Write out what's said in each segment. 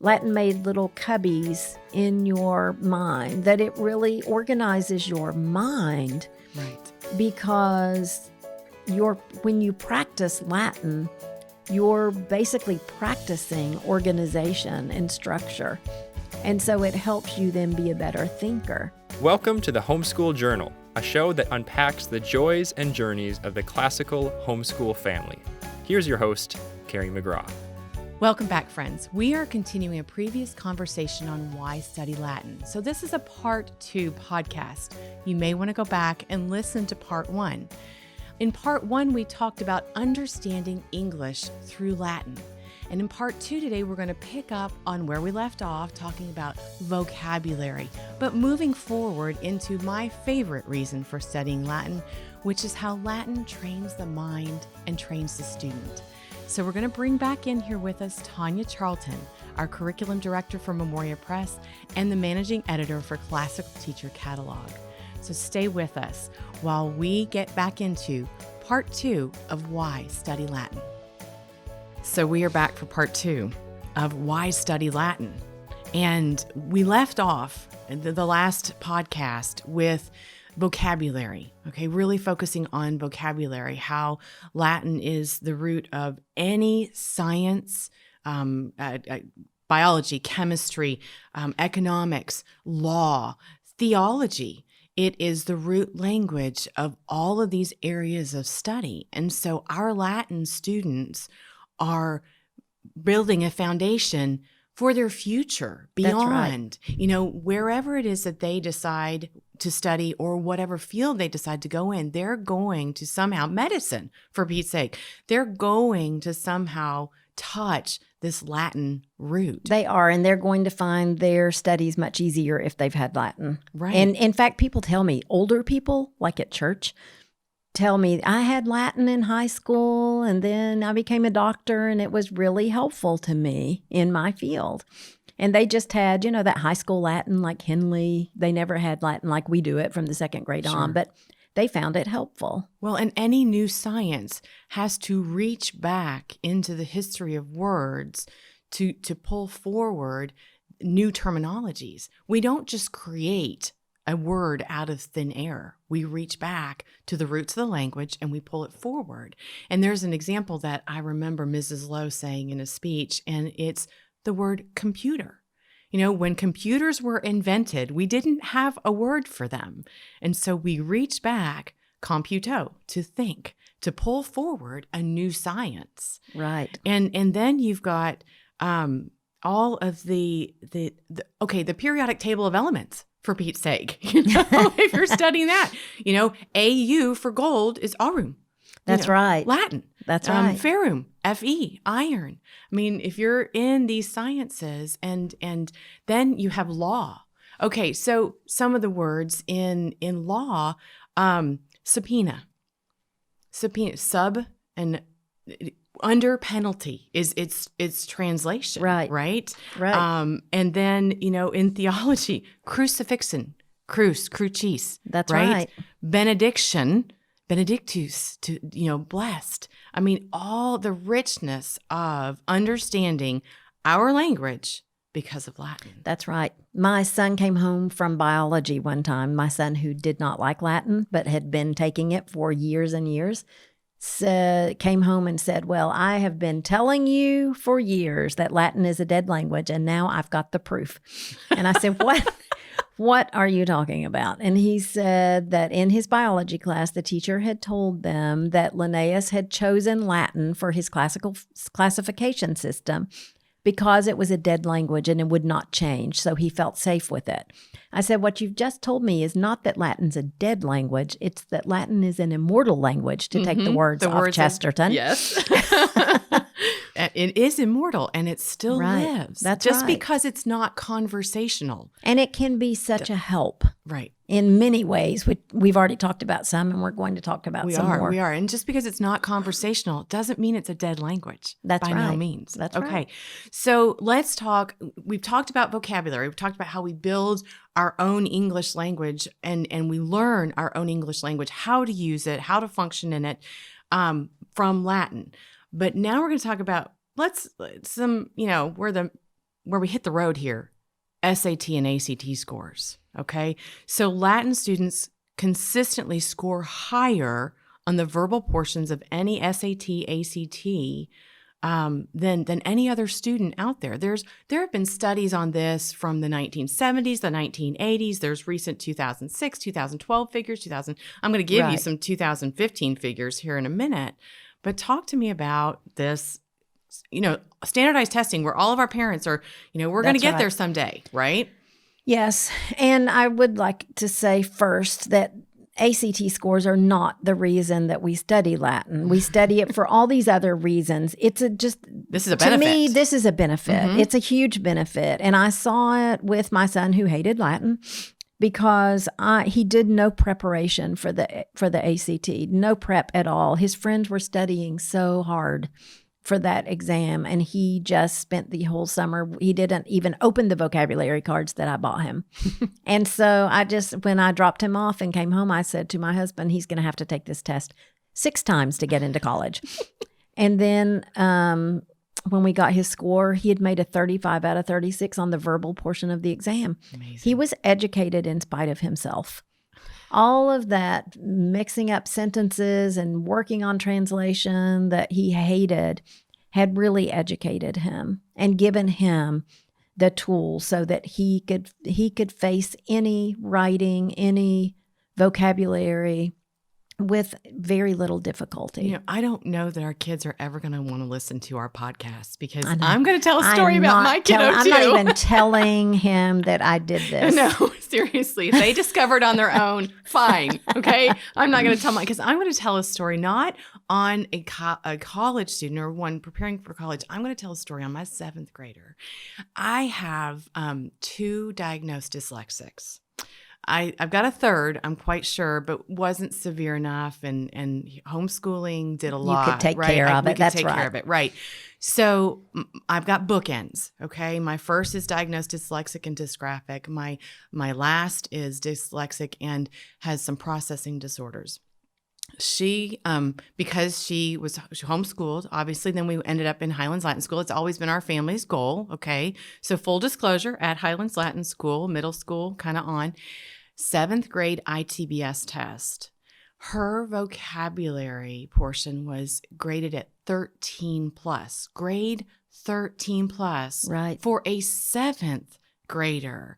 Latin made little cubbies in your mind, that it really organizes your mind. Right. Because when you practice Latin, you're basically practicing organization and structure. And so it helps you then be a better thinker. Welcome to the Homeschool Journal, a show that unpacks the joys and journeys of the classical homeschool family. Here's your host, Carrie McGraw. Welcome back, friends. We are continuing a previous conversation on why study Latin. So this is a part 2 podcast. You may want to go back and listen to part 1. In part 1, we talked about understanding English through Latin. And in part 2 today, we're going to pick up on where we left off, talking about vocabulary, but moving forward into my favorite reason for studying Latin, which is how Latin trains the mind and trains the student. So we're going to bring back in here with us Tanya Charlton, our curriculum director for Memoria Press and the managing editor for Classical Teacher Catalog. So stay with us while we get back into part 2 of why study Latin. So we are back for part 2 of why study Latin. And we left off the last podcast with vocabulary, okay? Really focusing on vocabulary, how Latin is the root of any science, biology, chemistry, economics, law, theology. It is the root language of all of these areas of study. And so our Latin students are building a foundation for their future beyond, wherever it is that they decide to study or whatever field they decide to go in, they're going to somehow, medicine for Pete's sake, they're going to somehow touch this Latin root. They are, and they're going to find their studies much easier if they've had Latin. Right. And in fact, people tell me, older people, like at church, tell me, I had Latin in high school and then I became a doctor and it was really helpful to me in my field. And they just had, that high school Latin like Henley. They never had Latin like we do it from the second grade on, but they found it helpful. Well, and any new science has to reach back into the history of words to pull forward new terminologies. We don't just create a word out of thin air. We reach back to the roots of the language and we pull it forward. And there's an example that I remember Mrs. Lowe saying in a speech, and it's the word computer. When computers were invented, we didn't have a word for them. And so we reached back, computo, to think, to pull forward a new science. Right. And then you've got all of the periodic table of elements. For Pete's sake, if you're studying that, AU for gold is aurum. That's right. Latin. That's right. Ferrum, Fe, iron. I mean, if you're in these sciences and then you have law. Okay, so some of the words in law, subpoena, sub and under penalty is its translation. Right. And then, in theology, crucifixon, crucis. That's right. Benediction, benedictus, blessed. I mean, all the richness of understanding our language because of Latin. That's right. My son came home from biology one time, my son who did not like Latin, but had been taking it for years and years. Came home and said, well, I have been telling you for years that Latin is a dead language, and now I've got the proof. And I said, what are you talking about? And he said that in his biology class, the teacher had told them that Linnaeus had chosen Latin for his classical classification system because it was a dead language and it would not change, so he felt safe with it. I said, what you've just told me is not that Latin's a dead language, it's that Latin is an immortal language, to take the words off Chesterton. Yes. It is immortal and it still lives. That's just right. Because it's not conversational. And it can be such a help. Right. In many ways. We've already talked about some, and we're going to talk about some more. We are. And just because it's not conversational doesn't mean it's a dead language. That's by right. no means. That's okay. right. So let's talk. We've talked about vocabulary. We've talked about how we build our own English language and we learn our own English language, how to use it, how to function in it from Latin. But now we're going to talk about where the where we hit the road here, SAT and ACT scores, okay? So Latin students consistently score higher on the verbal portions of any SAT, ACT than any other student out there. There have been studies on this from the 1970s, the 1980s. There's recent 2006, 2012 figures, I'm going to give you some 2015 figures here in a minute. But talk to me about this, standardized testing where all of our parents are, we're going to get there someday, right? Yes. And I would like to say first that ACT scores are not the reason that we study Latin. We study it for all these other reasons. This is a benefit. To me, this is a benefit. Mm-hmm. It's a huge benefit. And I saw it with my son who hated Latin because he did no preparation for the ACT, no prep at all. His friends were studying so hard for that exam, and he just spent the whole summer. He didn't even open the vocabulary cards that I bought him. And so when I dropped him off and came home, I said to my husband, he's going to have to take this test 6 times to get into college. And then when we got his score, he had made a 35 out of 36 on the verbal portion of the exam. Amazing. He was educated in spite of himself. All of that mixing up sentences and working on translation that he hated had really educated him and given him the tools so that he could face any writing, any vocabulary with very little difficulty. I don't know that our kids are ever going to want to listen to our podcast because I'm going to tell a story about my kiddo too. I'm not even telling him that I did this. No, seriously. If they discovered on their own, fine. Okay. I'm not going to tell because I'm going to tell a story not on a college student or one preparing for college. I'm going to tell a story on my 7th grader. I have 2 diagnosed dyslexics. I've got a 3rd, I'm quite sure, but wasn't severe enough, and homeschooling did a lot. You could take care of it. That's right. Take care of it, right? So I've got bookends. Okay, my first is diagnosed dyslexic and dysgraphic. My last is dyslexic and has some processing disorders. She, because she was homeschooled, obviously, then we ended up in Highlands Latin School. It's always been our family's goal. Okay. So full disclosure, at Highlands Latin School, middle school, kind of on 7th grade ITBS test. Her vocabulary portion was graded at 13 plus, grade 13 plus, right, for a 7th grader,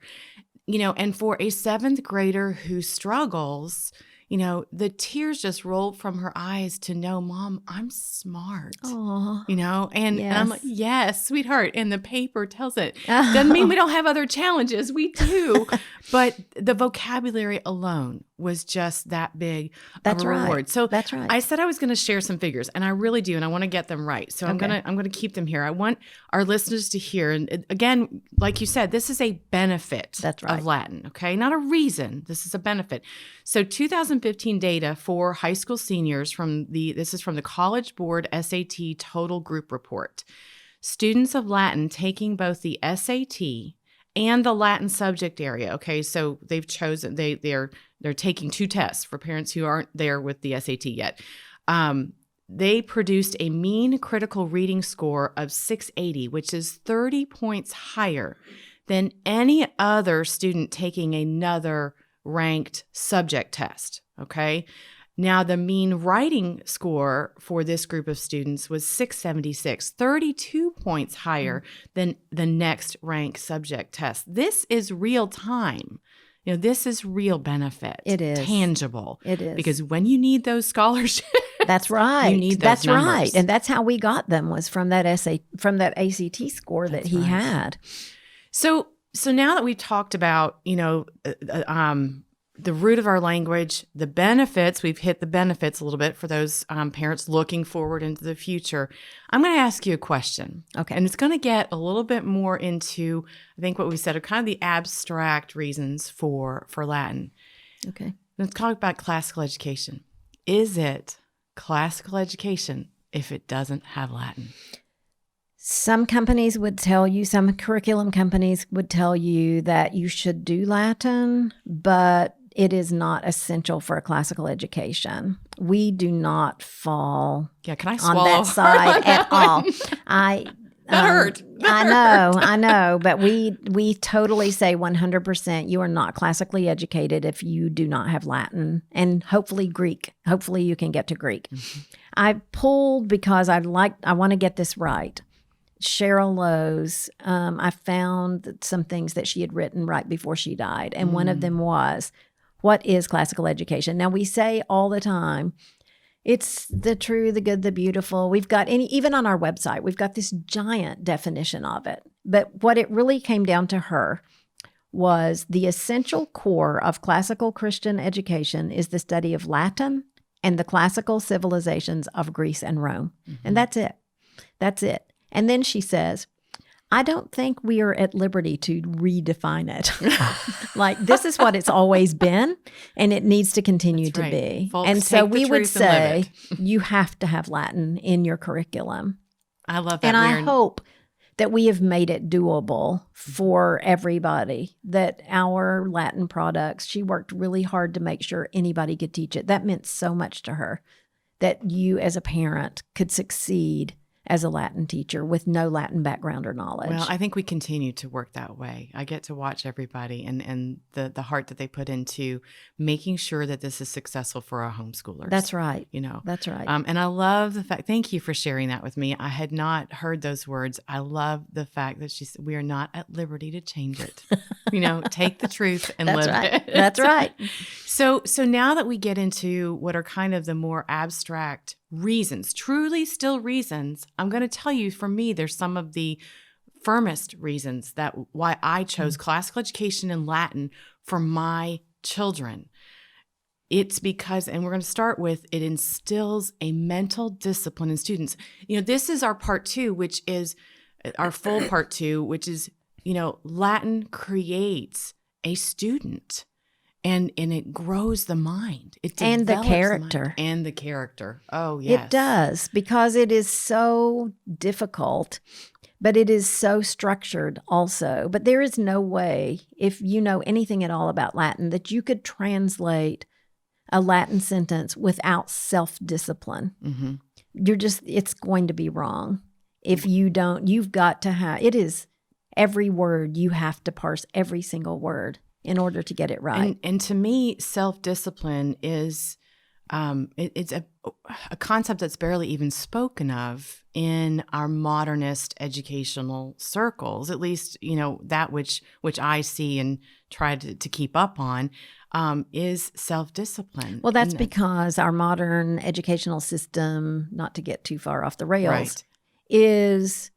and for a 7th grader who struggles, the tears just rolled from her eyes to know, Mom, I'm smart. Aww. And I'm like, yes, sweetheart. And the paper tells it. Doesn't mean we don't have other challenges. We do. But the vocabulary alone was just that big of a reward. Right. So that's right. I said I was going to share some figures, and I really do, and I want to get them right. So okay. I'm going to keep them here. I want our listeners to hear, and again, like you said, this is a benefit of Latin, okay? Not a reason. This is a benefit. So 2015 data for high school seniors this is from the College Board SAT Total Group Report. Students of Latin taking both the SAT and the Latin subject area. Okay, so they've chosen they're taking 2 tests for parents who aren't there with the SAT yet. They produced a mean critical reading score of 680, which is 30 points higher than any other student taking another ranked subject test. Okay. Now, the mean writing score for this group of students was 676, 32 points higher than the next ranked subject test. This is real time. This is real benefit. It is. Tangible. It is. Because when you need those scholarships. That's right. You need those That's numbers. right. And that's how we got them, was from that ACT score that he had. So now that we've talked about, the root of our language, the benefits, we've hit the benefits a little bit for those parents looking forward into the future. I'm going to ask you a question. Okay. And it's going to get a little bit more into, I think what we said are kind of the abstract reasons for Latin. Okay. Let's talk about classical education. Is it classical education if it doesn't have Latin? Some companies would tell you, some curriculum companies would tell you that you should do Latin, but it is not essential for a classical education. We do not fall can I on that side at all. That hurt. I know, but we totally say 100% you are not classically educated if you do not have Latin and hopefully Greek. Hopefully you can get to Greek. Mm-hmm. I pulled because I want to get this right. Cheryl Lowe's, I found some things that she had written right before she died, and one of them was, what is classical education? Now, we say all the time, it's the true, the good, the beautiful. We've got even on our website, we've got this giant definition of it. But what it really came down to her was the essential core of classical Christian education is the study of Latin and the classical civilizations of Greece and Rome. Mm-hmm. And that's it. That's it. And then she says, I don't think we are at liberty to redefine it. Like, this is what it's always been, and it needs to continue to be. Folks, and so we would say you have to have Latin in your curriculum. I love that. And I hope that we have made it doable for everybody, that our Latin products, she worked really hard to make sure anybody could teach it. That meant so much to her, that you as a parent could succeed as a Latin teacher with no Latin background or knowledge. Well, I think we continue to work that way. I get to watch everybody and the heart that they put into making sure that this is successful for our homeschoolers. That's right. That's right. And I love the fact, thank you for sharing that with me. I had not heard those words. I love the fact that she said, we are not at liberty to change it. Take the truth and live it. That's right. So now that we get into what are kind of the more abstract reasons, truly still reasons, I'm going to tell you, for me, there's some of the firmest reasons that why I chose classical education in Latin for my children. It's because, and we're going to start with, it instills a mental discipline in students. This is our part 2, which is our full part 2, which is, Latin creates a student. And it grows the mind. It and the character. And the character. Oh, yes. It does, because it is so difficult, but it is so structured also. But there is no way, if you know anything at all about Latin, that you could translate a Latin sentence without self-discipline. Mm-hmm. It's going to be wrong. If you don't, you've got to have, it is every word, you have to parse every single word in order to get it right. And to me, self-discipline is it's a concept that's barely even spoken of in our modernist educational circles, at least, that which I see and try to keep up on, is self-discipline. Well, that's because our modern educational system, not to get too far off the rails, right, is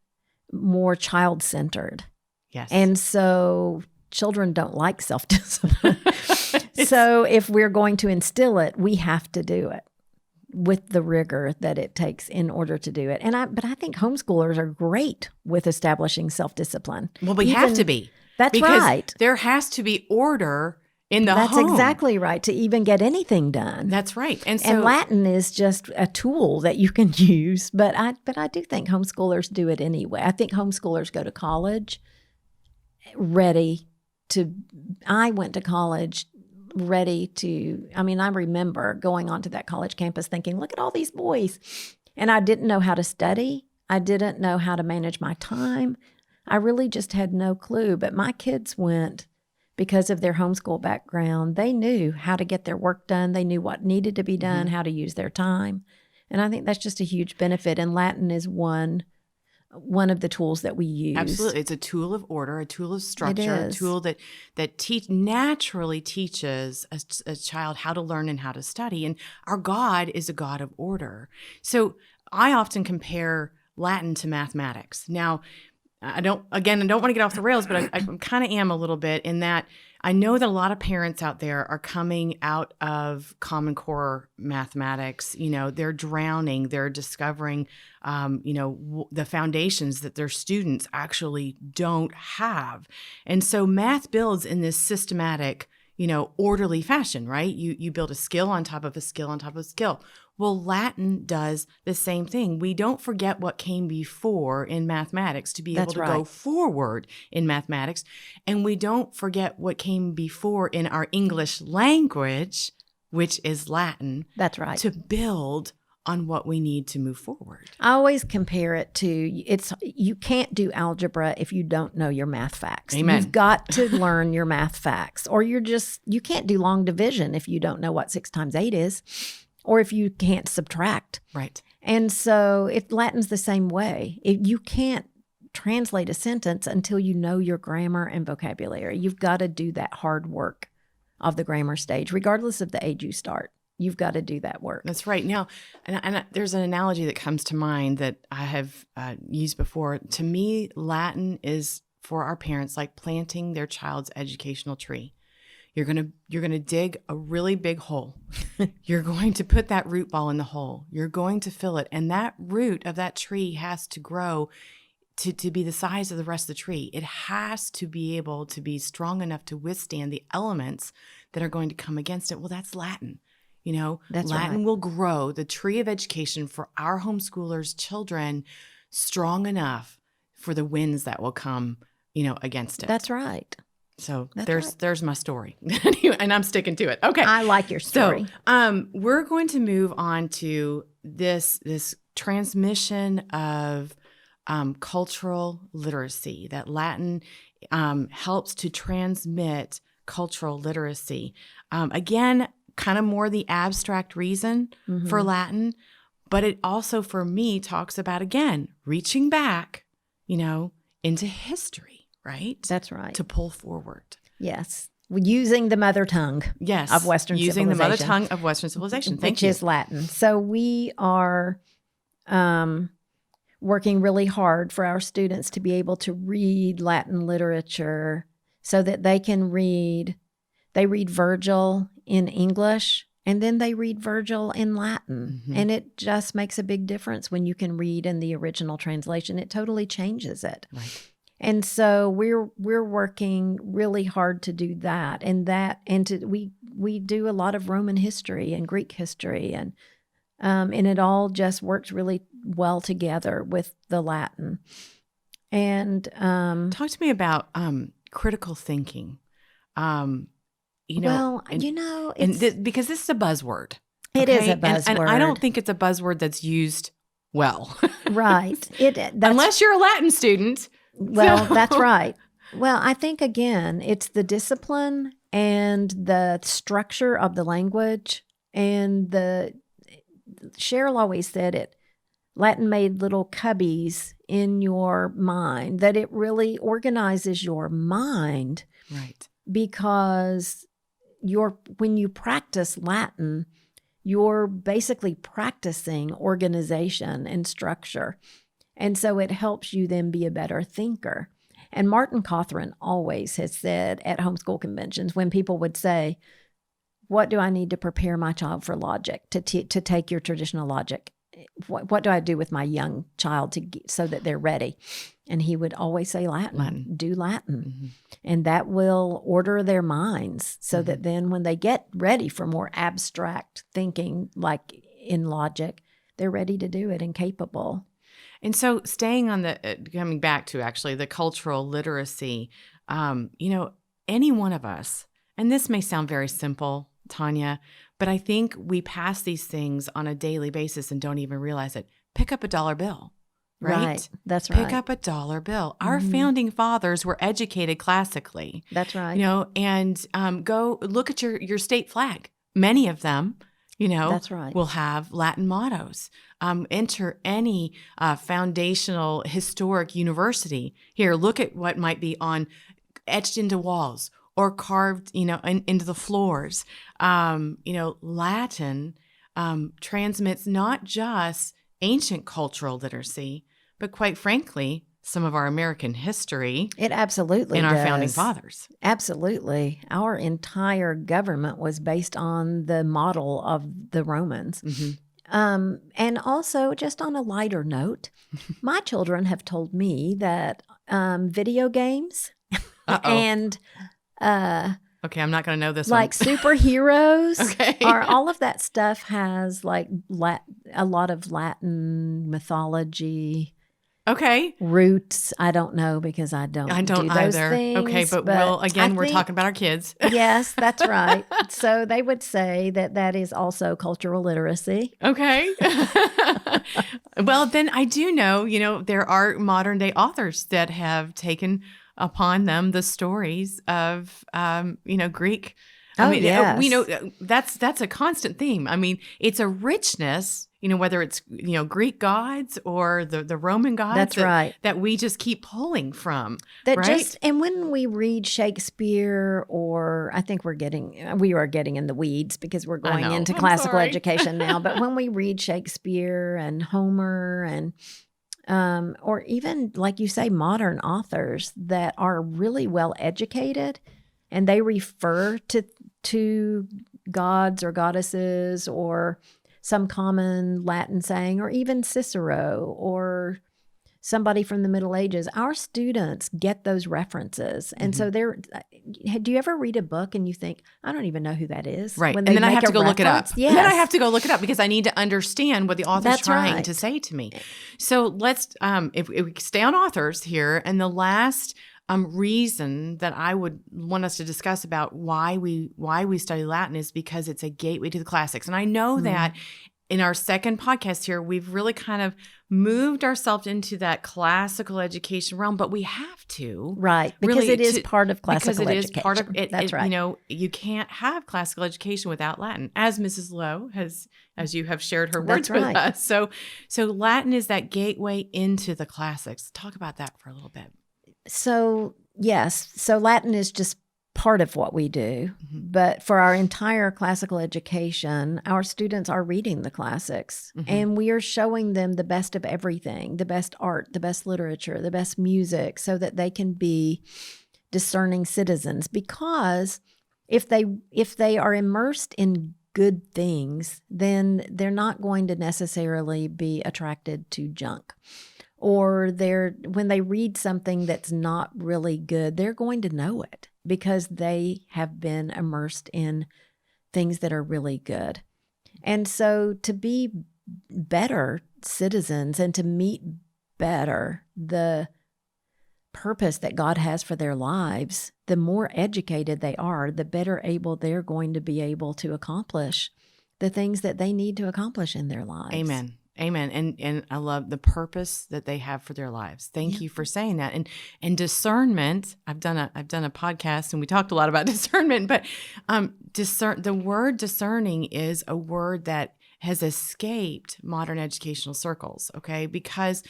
more child-centered. Yes. And so children don't like self-discipline. So if we're going to instill it, we have to do it with the rigor that it takes in order to do it. But I think homeschoolers are great with establishing self-discipline. Well, we have to be. That's right. There has to be order in the home. That's exactly right, to even get anything done. That's right. And Latin is just a tool that you can use. But I do think homeschoolers do it anyway. I think homeschoolers go to college ready to, I went to college ready to, I remember going onto that college campus thinking, look at all these boys. And I didn't know how to study. I didn't know how to manage my time. I really just had no clue. But my kids went, because of their homeschool background, they knew how to get their work done. They knew what needed to be done, mm-hmm, how to use their time. And I think that's just a huge benefit. And Latin is one of the tools that we use. Absolutely. It's a tool of order, a tool of structure, a tool that naturally teaches a child how to learn and how to study. And our God is a God of order. So I often compare Latin to mathematics. Now, I don't want to get off the rails, but I kind of am a little bit, in that I know that a lot of parents out there are coming out of Common Core mathematics. They're drowning. They're discovering, the foundations that their students actually don't have. And so math builds in this systematic, orderly fashion, right? You build a skill on top of a skill on top of a skill. Well, Latin does the same thing. We don't forget what came before in mathematics to be able to go forward in mathematics. And we don't forget what came before in our English language, which is Latin. That's right. To build on what we need to move forward. I always compare it to you can't do algebra if you don't know your math facts. Amen. You've got to learn your math facts, or you can't do long division if you don't know what 6 times 8 is, or if you can't subtract. Right. And so Latin's the same way. You can't translate a sentence until you know your grammar and vocabulary. You've got to do that hard work of the grammar stage, regardless of the age you start. You've got to do that work. That's right. Now, and there's an analogy that comes to mind that I have used before. To me, Latin is for our parents like planting their child's educational tree. You're gonna dig a really big hole. You're going to put that root ball in the hole. You're going to fill it, and that root of that tree has to grow to be the size of the rest of the tree. It has to be able to be strong enough to withstand the elements that are going to come against it. Well, that's Latin. That's Latin right. will grow the tree of education for our homeschoolers' children strong enough for the winds that will come, against it. That's right. So That's there's my story, and I'm sticking to it. Okay, I like your story. So we're going to move on to this transmission of cultural literacy. That Latin helps to transmit cultural literacy. Again, kind of more the abstract reason for Latin, but it also, for me, talks about, again, reaching back, into history. Right? That's right. To pull forward. Yes. Using the mother tongue of Western civilization. Using the mother tongue of Western civilization. Thank you. Which is Latin. So we are working really hard for our students to be able to read Latin literature so that they can read. They read Virgil in English, and then they read Virgil in Latin. Mm-hmm. And it just makes a big difference when you can read in the original translation. It totally changes it. Right. And so we're working really hard to do that, we do a lot of Roman history and Greek history, and it all just works really well together with the Latin. And talk to me about critical thinking. Because this is a buzzword. It is a buzzword, and I don't think it's a buzzword that's used well. Right. Unless you're a Latin student. Well, that's right. Well, I think, again, it's the discipline and the structure of the language. And Cheryl always said it, Latin made little cubbies in your mind, that it really organizes your mind. Right. Because when you practice Latin, you're basically practicing organization and structure. And so it helps you then be a better thinker. And Martin Cawthron always has said at homeschool conventions, when people would say, what do I need to prepare my child for logic, to take your traditional logic? What do I do with my young child so that they're ready? And he would always say Latin. Do Latin. Mm-hmm. And that will order their minds so that then when they get ready for more abstract thinking, like in logic, they're ready to do it and capable. And so staying on coming back to actually the cultural literacy, any one of us, and this may sound very simple, Tanya, but I think we pass these things on a daily basis and don't even realize it. Pick up a dollar bill, right? That's right. Pick up a dollar bill. Our founding fathers were educated classically. That's right. And go look at your state flag. Many of them, that's right, will have Latin mottos. Enter any foundational historic university. Here, look at what might be etched into walls or carved, into the floors. Latin transmits not just ancient cultural literacy, but quite frankly, some of our American history. It absolutely does. And our does. Founding Fathers. Absolutely. Our entire government was based on the model of the Romans. Mm-hmm. And also, just on a lighter note, my children have told me that video games and okay, I'm not going to know this like one. superheroes Okay. all of that stuff has like a lot of Latin mythology Okay. Roots, I don't know because I don't do those either. things. Okay, but we're talking about our kids. Yes, that's right. So they would say that is also cultural literacy. Okay. Well, then I do know, there are modern day authors that have taken upon them the stories of, Greek. Yes. We know that's a constant theme. I mean, it's a richness, whether it's, Greek gods or the Roman gods. That's right. That we just keep pulling from. That right? And when we read Shakespeare, or I think we are getting in the weeds because we're going into classical education now. But when we read Shakespeare and Homer and or even, like you say, modern authors that are really well educated, and they refer to gods or goddesses or some common Latin saying, or even Cicero or somebody from the Middle Ages, our students get those references. And so do you ever read a book and you think, I don't even know who that is? Right. When And then I have to go look it up. Yes. And then I have to go look it up because I need to understand what the author's That's trying right. to say to me. So let's, if we stay on authors here, and the last reason that I would want us to discuss about why we study Latin is because it's a gateway to the classics. And I know that in our second podcast here, we've really kind of moved ourselves into that classical education realm, but we have to. Right, because really it is part of classical education. Because it is part of it. That's right. You can't have classical education without Latin, as Mrs. Lowe as you have shared her words That's with right. us. So Latin is that gateway into the classics. Talk about that for a little bit. So, yes. So Latin is just part of what we do. But for our entire classical education, our students are reading the classics, and we are showing them the best of everything, the best art, the best literature, the best music, so that they can be discerning citizens. Because if they are immersed in good things, then they're not going to necessarily be attracted to junk. Or when they read something that's not really good, they're going to know it because they have been immersed in things that are really good. And so to be better citizens and to meet better the purpose that God has for their lives, the more educated they are, the better able they're going to be able to accomplish the things that they need to accomplish in their lives. Amen. Amen. And I love the purpose that they have for their lives. Thank you for saying that. And discernment, I've done a podcast and we talked a lot about discernment, but the word discerning is a word that has escaped modern educational circles, okay? Because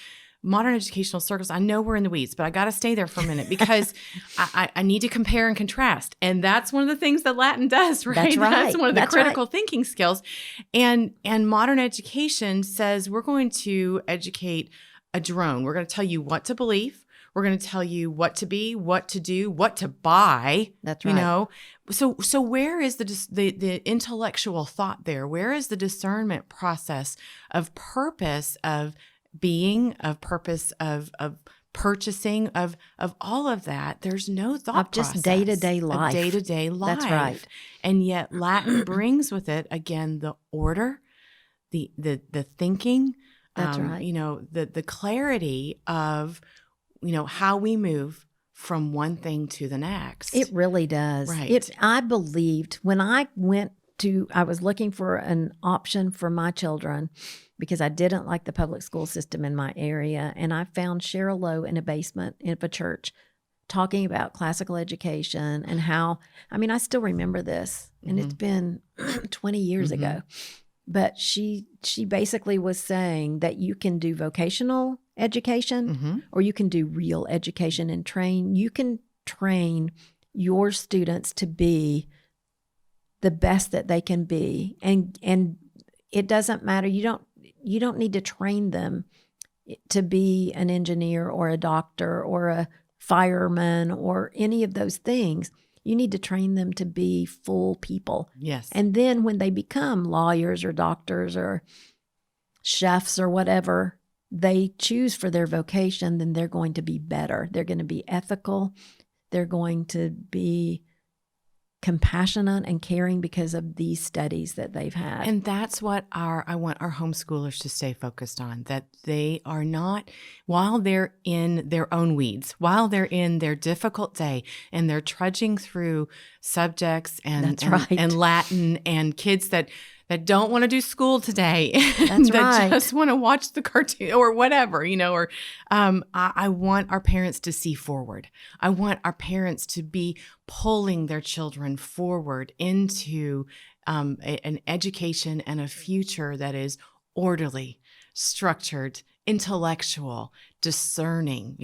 modern educational circles, I know we're in the weeds, but I got to stay there for a minute because I need to compare and contrast. And that's one of the things that Latin does, right? That's right. That's one of the That's critical right. thinking skills. And modern education says we're going to educate a drone. We're going to tell you what to believe. We're going to tell you what to be, what to do, what to buy. That's right. So where is the intellectual thought there? Where is the discernment process of purpose, of being, of purpose, of purchasing, of all of that? There's no thought Of just process. day-to-day life. Day-to-day life. That's right. And yet Latin brings with it, again, the order, the thinking. That's right. The clarity of, how we move from one thing to the next. It really does. Right. I believed when I was looking for an option for my children because I didn't like the public school system in my area. And I found Cheryl Lowe in a basement of a church talking about classical education and how, I still remember this, and it's been 20 years ago. But she basically was saying that you can do vocational education or you can do real education and you can train your students to be the best that they can be. And it doesn't matter. You don't need to train them to be an engineer or a doctor or a fireman or any of those things. You need to train them to be full people. Yes. And then when they become lawyers or doctors or chefs or whatever they choose for their vocation, then they're going to be better. They're going to be ethical. They're going to be compassionate and caring because of these studies that they've had. And that's what I want our homeschoolers to stay focused on, that they are not, while they're in their own weeds, while they're in their difficult day and they're trudging through subjects and Latin and kids that don't want to do school today, that just want to watch the cartoon or whatever, or I want our parents to see forward. I want our parents to be pulling their children forward into an education and a future that is orderly, structured, intellectual, discerning,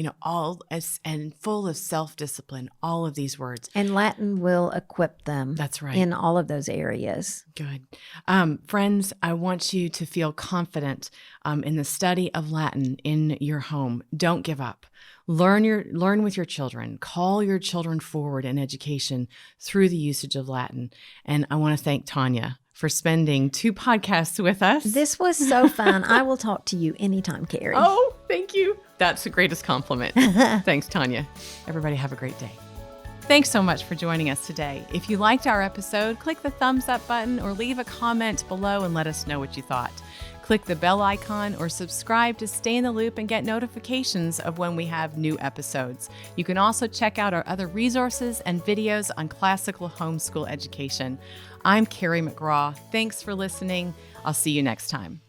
and full of self-discipline, all of these words. And Latin will equip them. That's right. In all of those areas. Good. Friends, I want you to feel confident in the study of Latin in your home. Don't give up. Learn with your children. Call your children forward in education through the usage of Latin. And I want to thank Tanya for spending 2 podcasts with us. This was so fun. I will talk to you anytime, Carrie. Oh, thank you. That's the greatest compliment. Thanks, Tanya. Everybody have a great day. Thanks so much for joining us today. If you liked our episode, click the thumbs up button or leave a comment below and let us know what you thought. Click the bell icon or subscribe to stay in the loop and get notifications of when we have new episodes. You can also check out our other resources and videos on classical homeschool education. I'm Carrie McGraw. Thanks for listening. I'll see you next time.